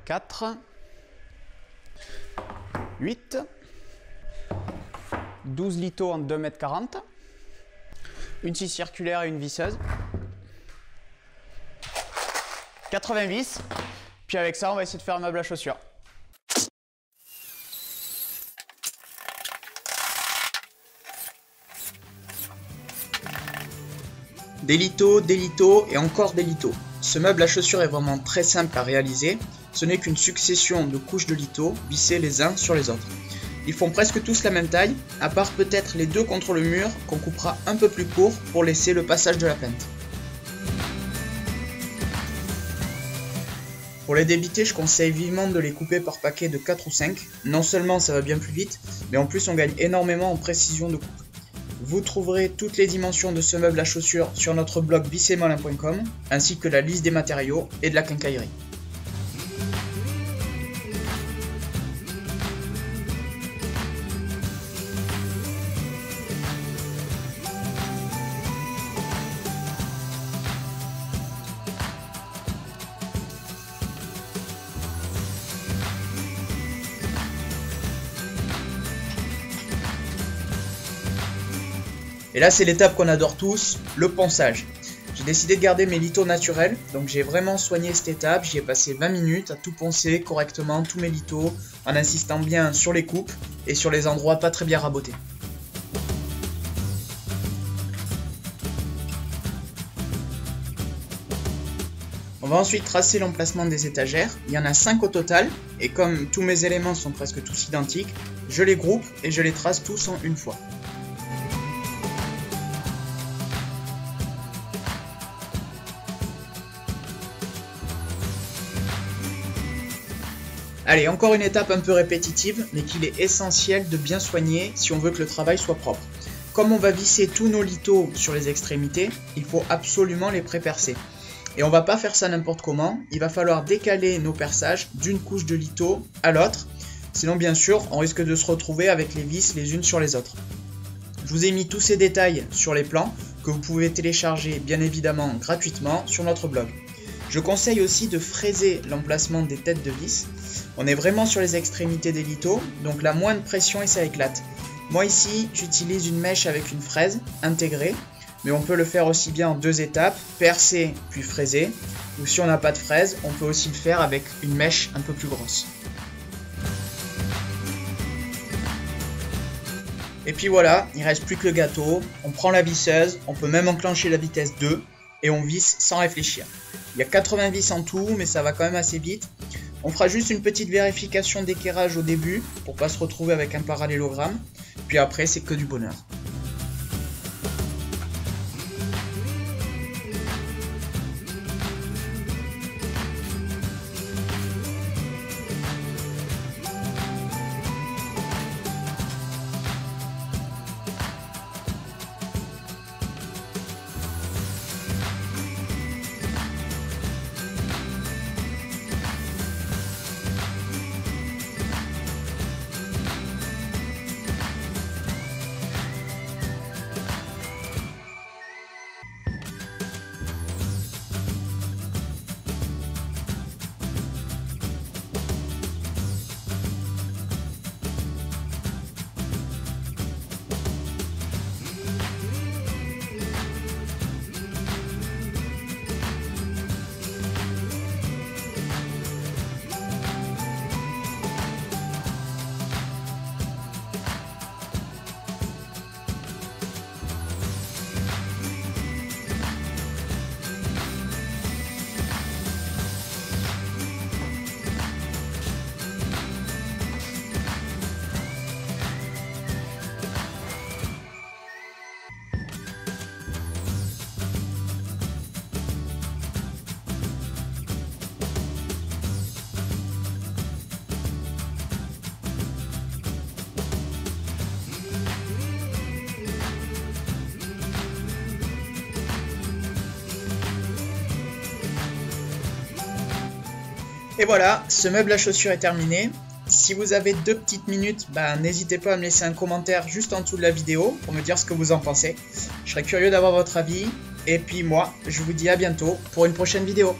4, 8, 12 litos en 2,40 m, une scie circulaire et une visseuse, 80 vis, puis avec ça on va essayer de faire un meuble à chaussures. Des litos et encore des litos. Ce meuble à chaussures est vraiment très simple à réaliser. Ce n'est qu'une succession de couches de litos vissés les uns sur les autres. Ils font presque tous la même taille, à part peut-être les deux contre le mur qu'on coupera un peu plus court pour laisser le passage de la pinte. Pour les débiter, je conseille vivement de les couper par paquet de 4 ou 5. Non seulement ça va bien plus vite, mais en plus on gagne énormément en précision de coupe. Vous trouverez toutes les dimensions de ce meuble à chaussures sur notre blog vissemolin.com, ainsi que la liste des matériaux et de la quincaillerie. Et là c'est l'étape qu'on adore tous, le ponçage. J'ai décidé de garder mes litos naturels, donc j'ai vraiment soigné cette étape, j'y ai passé 20 minutes à tout poncer correctement, tous mes litos, en insistant bien sur les coupes et sur les endroits pas très bien rabotés. On va ensuite tracer l'emplacement des étagères, il y en a 5 au total, et comme tous mes éléments sont presque tous identiques, je les groupe et je les trace tous en une fois. Allez, encore une étape un peu répétitive, mais qu'il est essentiel de bien soigner si on veut que le travail soit propre. Comme on va visser tous nos litos sur les extrémités, il faut absolument les pré-percer. Et on va pas faire ça n'importe comment, il va falloir décaler nos perçages d'une couche de lito à l'autre, sinon bien sûr on risque de se retrouver avec les vis les unes sur les autres. Je vous ai mis tous ces détails sur les plans, que vous pouvez télécharger bien évidemment gratuitement sur notre blog. Je conseille aussi de fraiser l'emplacement des têtes de vis. On est vraiment sur les extrémités des litos, donc la moindre pression et ça éclate. Moi ici, j'utilise une mèche avec une fraise intégrée, mais on peut le faire aussi bien en 2 étapes, percer puis fraiser, ou si on n'a pas de fraise, on peut aussi le faire avec une mèche un peu plus grosse. Et puis voilà, il ne reste plus que le gâteau, on prend la visseuse, on peut même enclencher la vitesse 2, et on visse sans réfléchir. Il y a 80 vis en tout, mais ça va quand même assez vite. On fera juste une petite vérification d'équerrage au début, pour pas se retrouver avec un parallélogramme, puis après c'est que du bonheur. Et voilà, ce meuble à chaussures est terminé. Si vous avez 2 petites minutes, n'hésitez pas à me laisser un commentaire juste en dessous de la vidéo pour me dire ce que vous en pensez. Je serais curieux d'avoir votre avis. Et puis moi, je vous dis à bientôt pour une prochaine vidéo.